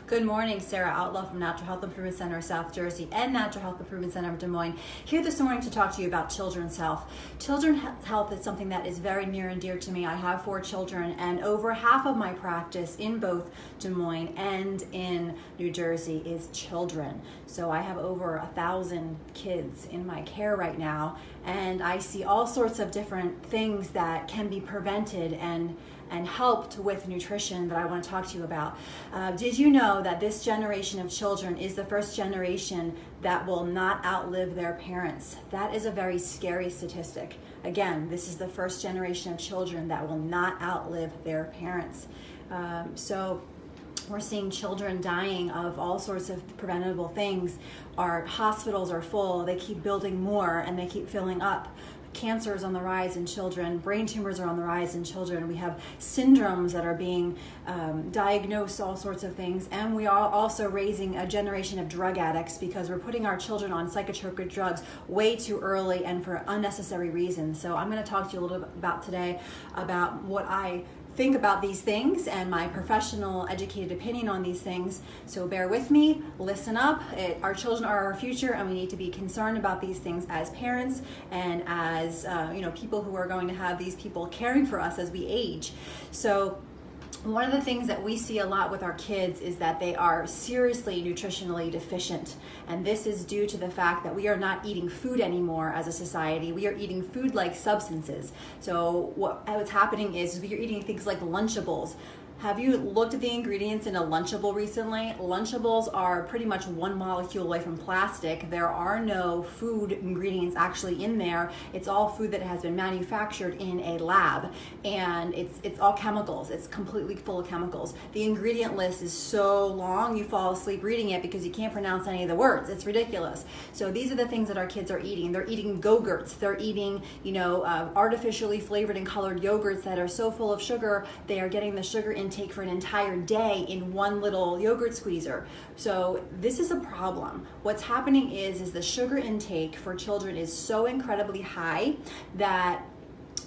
Good morning, Sarah Outlaw from Natural Health Improvement Center of South Jersey and Natural Health Improvement Center of Des Moines, here this morning to talk to you about children's health. Children's health is something that is very near and dear to me. I have 4 children, and over half of my practice in both Des Moines and in New Jersey is children. So I have over 1,000 kids in my care right now, and I see all sorts of different things that can be prevented and helped with nutrition that I want to talk to you about. Did you know that this generation of children is the first generation that will not outlive their parents? That is a very scary statistic. Again, this is the first generation of children that will not outlive their parents. So we're seeing children dying of all sorts of preventable things. Our hospitals are full, they keep building more and they keep filling up. Cancer is on the rise in children, brain tumors are on the rise in children, we have syndromes that are being diagnosed, all sorts of things, and we are also raising a generation of drug addicts because we're putting our children on psychotropic drugs way too early and for unnecessary reasons. So I'm going to talk to you a little bit about today about what I think about these things and my professional educated opinion on these things. So bear with me, listen up. Our children are our future, and we need to be concerned about these things as parents and as people who are going to have these people caring for us as we age. So one of the things that we see a lot with our kids is that they are seriously nutritionally deficient. And this is due to the fact that we are not eating food anymore as a society. We are eating food-like substances. So what's happening is we are eating things like Lunchables. Have you looked at the ingredients in a Lunchable recently? Lunchables are pretty much one molecule away from plastic. There are no food ingredients actually in there. It's all food that has been manufactured in a lab, and it's all chemicals. It's completely full of chemicals. The ingredient list is so long you fall asleep reading it because you can't pronounce any of the words. It's ridiculous. So these are the things that our kids are eating. They're eating Go-Gurts. They're eating artificially flavored and colored yogurts that are so full of sugar. They are getting the sugar intake for an entire day in one little yogurt squeezer. So this is a problem. What's happening is the sugar intake for children is so incredibly high that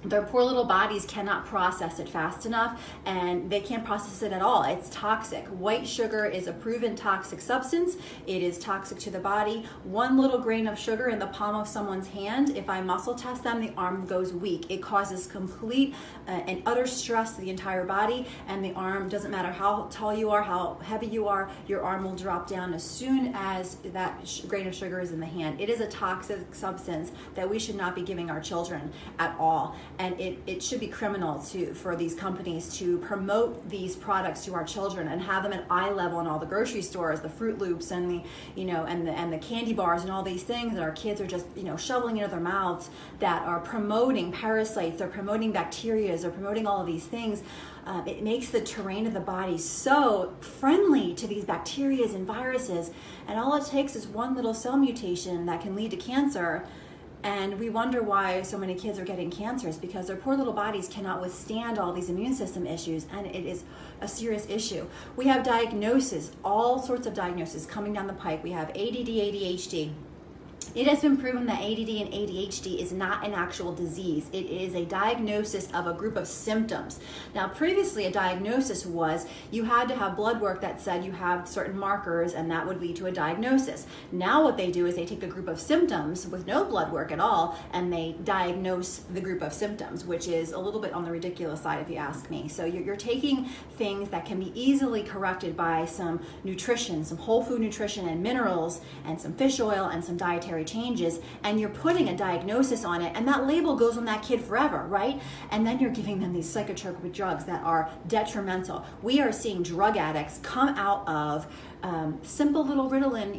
their poor little bodies cannot process it fast enough, and they can't process it at all. It's toxic. White sugar is a proven toxic substance. It is toxic to the body. One little grain of sugar in the palm of someone's hand, if I muscle test them, the arm goes weak. It causes complete and utter stress to the entire body, and the arm, doesn't matter how tall you are, how heavy you are, your arm will drop down as soon as that grain of sugar is in the hand. It is a toxic substance that we should not be giving our children at all. And it should be criminal for these companies to promote these products to our children and have them at eye level in all the grocery stores, the Fruit Loops and the candy bars and all these things that our kids are just shoveling into their mouths that are promoting parasites, they're promoting bacteria, they're promoting all of these things. It makes the terrain of the body so friendly to these bacteria and viruses, and all it takes is one little cell mutation that can lead to cancer. And we wonder why so many kids are getting cancers, because their poor little bodies cannot withstand all these immune system issues, and it is a serious issue. We have diagnosis, all sorts of diagnoses coming down the pike. We have ADD, ADHD. It has been proven that ADD and ADHD is not an actual disease. It is a diagnosis of a group of symptoms. Now, previously, a diagnosis was you had to have blood work that said you have certain markers, and that would lead to a diagnosis. Now what they do is they take a group of symptoms with no blood work at all, and they diagnose the group of symptoms, which is a little bit on the ridiculous side, if you ask me. So you're taking things that can be easily corrected by some nutrition, some whole food nutrition and minerals, and some fish oil and some dietary changes, and you're putting a diagnosis on it, and that label goes on that kid forever, right? And then you're giving them these psychotropic drugs that are detrimental. We are seeing drug addicts come out of simple little Ritalin,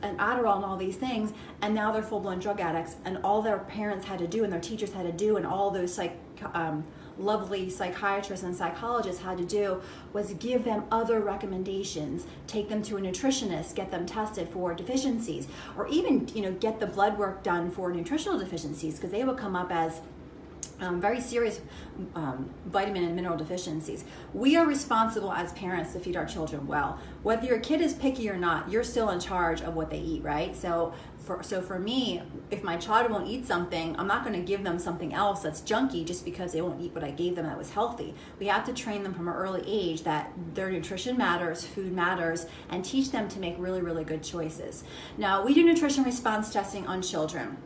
and Adderall and all these things, and now they're full-blown drug addicts, and all their parents had to do and their teachers had to do and all those lovely psychiatrists and psychologists had to do was give them other recommendations, take them to a nutritionist, get them tested for deficiencies, or even get the blood work done for nutritional deficiencies, because they would come up as very serious vitamin and mineral deficiencies. We are responsible as parents to feed our children well. Whether your kid is picky or not, you're still in charge of what they eat, right? So for me, if my child won't eat something, I'm not going to give them something else that's junky just because they won't eat what I gave them that was healthy. We have to train them from an early age that their nutrition matters, food matters, and teach them to make really, really good choices. Now, we do nutrition response testing on children.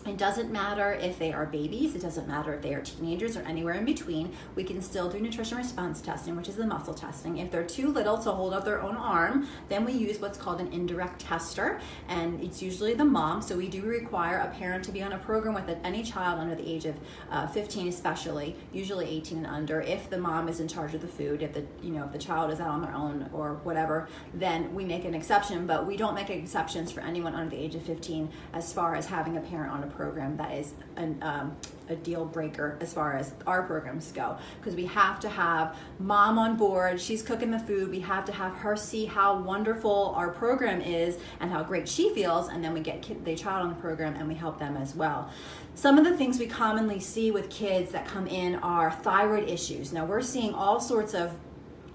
It doesn't matter if they are babies, it doesn't matter if they are teenagers or anywhere in between. We can still do nutrition response testing, which is the muscle testing. If they're too little to hold up their own arm, then we use what's called an indirect tester, and it's usually the mom. So we do require a parent to be on a program with any child under the age of 15 especially, usually 18 and under. If the mom is in charge of the food, if the child is out on their own or whatever, then we make an exception, but we don't make exceptions for anyone under the age of 15 as far as having a parent on a program. That is a deal breaker as far as our programs go, because we have to have mom on board. She's cooking the food. We have to have her see how wonderful our program is and how great she feels, and then we get the child on the program and we help them as well. Some of the things we commonly see with kids that come in are thyroid issues. Now, we're seeing all sorts of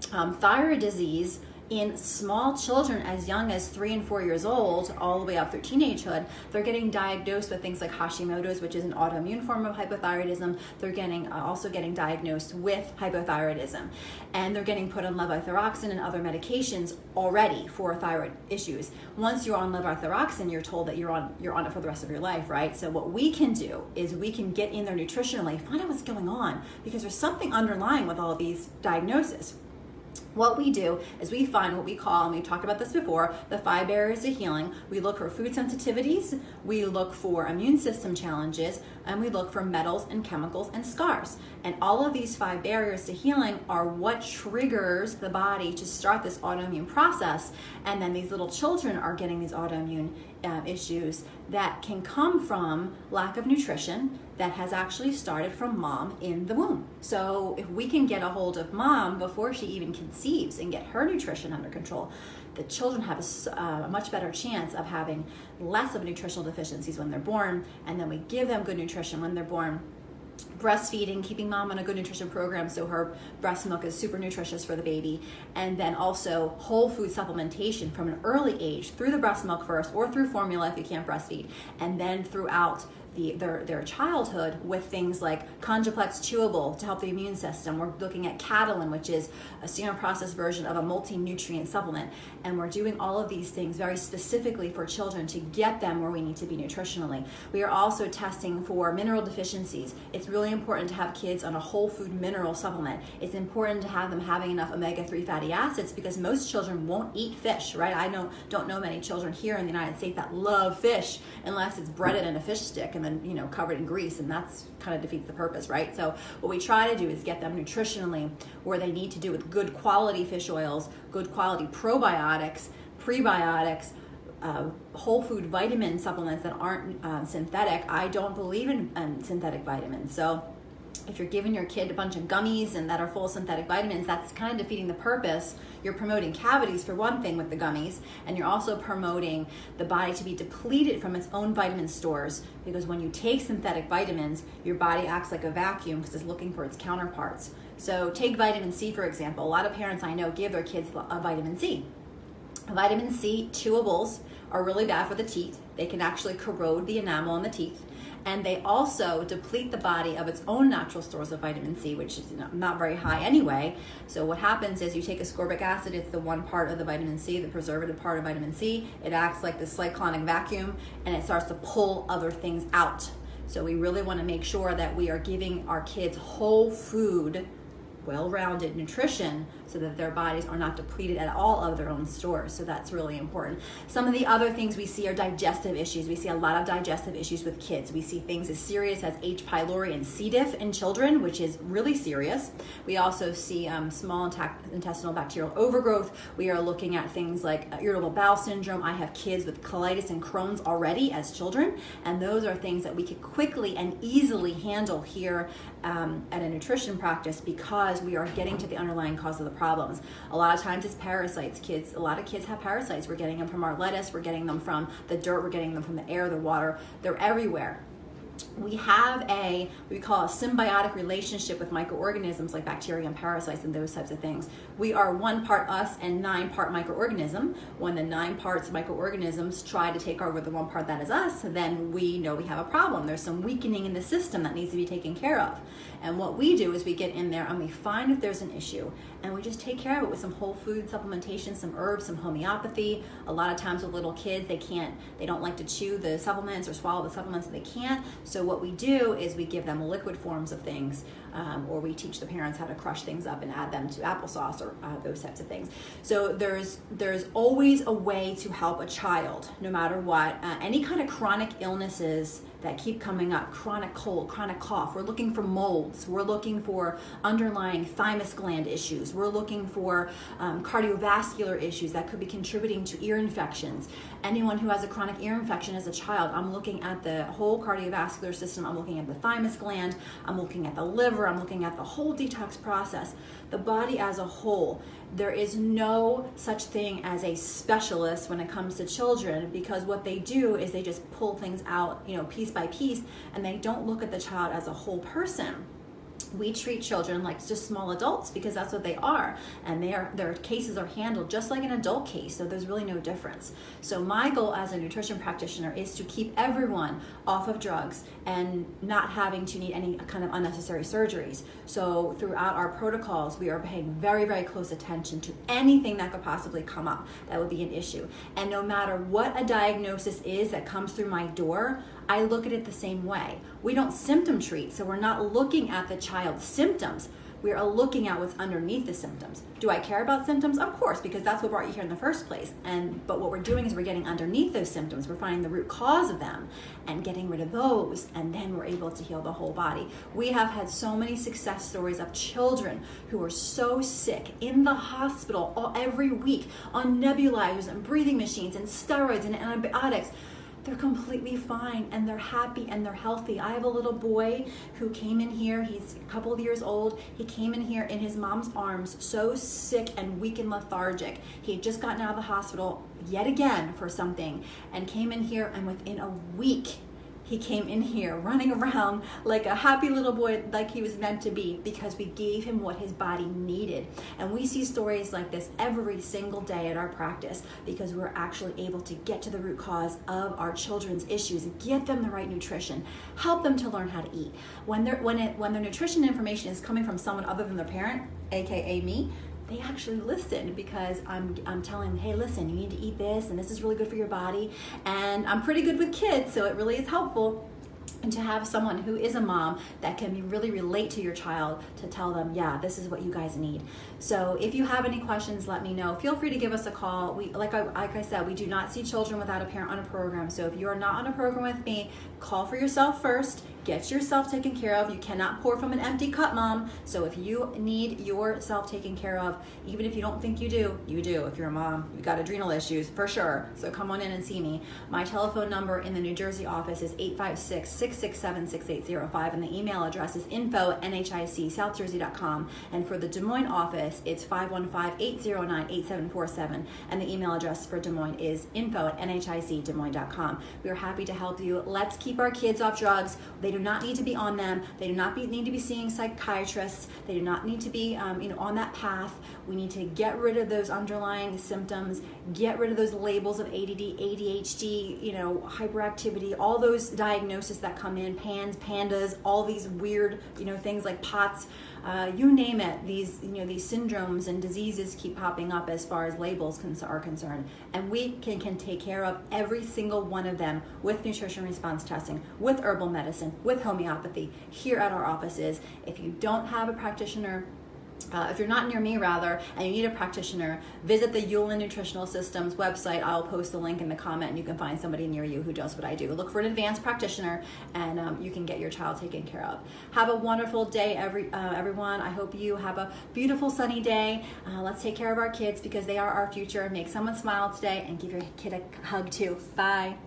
thyroid disease in small children as young as 3 and 4 years old, all the way up through teenagehood. They're getting diagnosed with things like Hashimoto's, which is an autoimmune form of hypothyroidism. They're also getting diagnosed with hypothyroidism, and they're getting put on levothyroxine and other medications already for thyroid issues. Once you're on levothyroxine, you're told that you're on it for the rest of your life, right? So what we can do is we can get in there nutritionally, find out what's going on, because there's something underlying with all of these diagnoses. What we do is we find what we call, and we've talked about this before, the 5 barriers to healing. We look for food sensitivities, we look for immune system challenges, and we look for metals and chemicals and scars. And all of these 5 barriers to healing are what triggers the body to start this autoimmune process. And then these little children are getting these autoimmune issues that can come from lack of nutrition that has actually started from mom in the womb. So if we can get a hold of mom before she even conceives and get her nutrition under control, the children have a much better chance of having less of nutritional deficiencies when they're born, and then we give them good nutrition when they're born. Breastfeeding, keeping mom on a good nutrition program so her breast milk is super nutritious for the baby, and then also whole food supplementation from an early age through the breast milk first, or through formula if you can't breastfeed, and then throughout their childhood with things like Conjuplex chewable to help the immune system. We're looking at Catalin, which is a serum processed version of a multi-nutrient supplement, and we're doing all of these things very specifically for children to get them where we need to be nutritionally. We are also testing for mineral deficiencies. It's really important to have kids on a whole food mineral supplement. It's important to have them having enough omega-3 fatty acids, because most children won't eat fish, right? I don't know many children here in the United States that love fish unless it's breaded in a fish stick and then covered in grease, and that's kind of defeats the purpose, right? So what we try to do is get them nutritionally where they need to do with good quality fish oils, good quality probiotics, prebiotics, whole food vitamin supplements that aren't synthetic. I don't believe in synthetic vitamins. So if you're giving your kid a bunch of gummies and that are full of synthetic vitamins, that's kind of defeating the purpose. You're promoting cavities for one thing with the gummies, and you're also promoting the body to be depleted from its own vitamin stores, because when you take synthetic vitamins, your body acts like a vacuum because it's looking for its counterparts. So take vitamin C, for example. A lot of parents I know give their kids a vitamin C. Vitamin C chewables are really bad for the teeth. They can actually corrode the enamel in the teeth. And they also deplete the body of its own natural stores of vitamin C, which is not very high anyway. So what happens is you take ascorbic acid, it's the one part of the vitamin C, the preservative part of vitamin C. It acts like this cyclonic vacuum, and it starts to pull other things out. So we really want to make sure that we are giving our kids whole food, well-rounded nutrition so that their bodies are not depleted at all of their own stores. So that's really important. Some of the other things we see are digestive issues. We see a lot of digestive issues with kids. We see things as serious as H. pylori and C. diff in children, which is really serious. We also see small intestinal bacterial overgrowth. We are looking at things like irritable bowel syndrome. I have kids with colitis and Crohn's already as children, and those are things that we could quickly and easily handle here at a nutrition practice, because we are getting to the underlying cause of the problems. A lot of times it's parasites. A lot of kids have parasites. We're getting them from our lettuce, we're getting them from the dirt, we're getting them from the air, the water. They're everywhere. we have we call a symbiotic relationship with microorganisms like bacteria and parasites and those types of things. We are 1 part us and 9 part microorganism. When the 9 parts microorganisms try to take over the 1 part that is us, then we know we have a problem. There's some weakening in the system that needs to be taken care of. And what we do is we get in there and we find if there's an issue, and we just take care of it with some whole food supplementation, some herbs, some homeopathy. A lot of times with little kids, they don't like to chew the supplements or swallow the supplements, and they can't. So what we do is we give them liquid forms of things, or we teach the parents how to crush things up and add them to applesauce or those types of things. So there's always a way to help a child, no matter what. Any kind of chronic illnesses that keep coming up, chronic cold, chronic cough. We're looking for molds. We're looking for underlying thymus gland issues. We're looking for cardiovascular issues that could be contributing to ear infections. Anyone who has a chronic ear infection as a child, I'm looking at the whole cardiovascular system. I'm looking at the thymus gland. I'm looking at the liver. I'm looking at the whole detox process, the body as a whole. There is no such thing as a specialist when it comes to children, because what they do is they just pull things out, piece by piece, and they don't look at the child as a whole person. We treat children like just small adults because that's what they are, and their cases are handled just like an adult case, so there's really no difference. So my goal as a nutrition practitioner is to keep everyone off of drugs and not having to need any kind of unnecessary surgeries. So throughout our protocols, we are paying very, very close attention to anything that could possibly come up that would be an issue. And no matter what a diagnosis is that comes through my door, I look at it the same way. We don't symptom treat, so we're not looking at the child's symptoms. We are looking at what's underneath the symptoms. Do I care about symptoms? Of course, because that's what brought you here in the first place. But what we're doing is we're getting underneath those symptoms. We're finding the root cause of them and getting rid of those, and then we're able to heal the whole body. We have had so many success stories of children who are so sick in the hospital every week on nebulizers and breathing machines and steroids and antibiotics. They're completely fine and they're happy and they're healthy. I have a little boy who came in here, he's a couple of years old. He came in here in his mom's arms, so sick and weak and lethargic. He had just gotten out of the hospital yet again for something and came in here, and within a week, he came in here running around like a happy little boy, like he was meant to be, because we gave him what his body needed. And we see stories like this every single day at our practice, because we're actually able to get to the root cause of our children's issues, get them the right nutrition, help them to learn how to eat. When their nutrition information is coming from someone other than their parent, aka me, they actually listen, because I'm telling them, hey, listen, you need to eat this, and this is really good for your body. And I'm pretty good with kids, so it really is helpful. And to have someone who is a mom that can really relate to your child to tell them, yeah, this is what you guys need. So if you have any questions, let me know. Feel free to give us a call. Like I said, we do not see children without a parent on a program. So if you are not on a program with me, call for yourself first. Get yourself taken care of. You cannot pour from an empty cup, mom. So if you need yourself taken care of, even if you don't think you do, you do. If you're a mom, you've got adrenal issues for sure. So come on in and see me. My telephone number in the New Jersey office is 856-667-6805, and the email address is info@NHICSouthJersey.com. And for the Des Moines office, it's 515-809-8747, and the email address for Des Moines is info@NHICDesMoines.com. We are happy to help you. Let's keep our kids off drugs. They do not need to be on them. They do not need to be seeing psychiatrists. They do not need to be on that path. We need to get rid of those underlying symptoms, get rid of those labels of ADD, ADHD, hyperactivity, all those diagnoses that come in, PANS, PANDAS, all these weird, things like POTS, you name it. These syndromes and diseases keep popping up as far as labels are concerned. And we can take care of every single one of them with nutrition response testing, with herbal medicine, with homeopathy here at our offices. If you don't have a practitioner, if you're not near me rather, and you need a practitioner, visit the Yulin Nutritional Systems website. I'll post a link in the comment, and you can find somebody near you who does what I do. Look for an advanced practitioner, and you can get your child taken care of. Have a wonderful day, everyone. I hope you have a beautiful sunny day. Let's take care of our kids, because they are our future. Make someone smile today, and give your kid a hug too. Bye.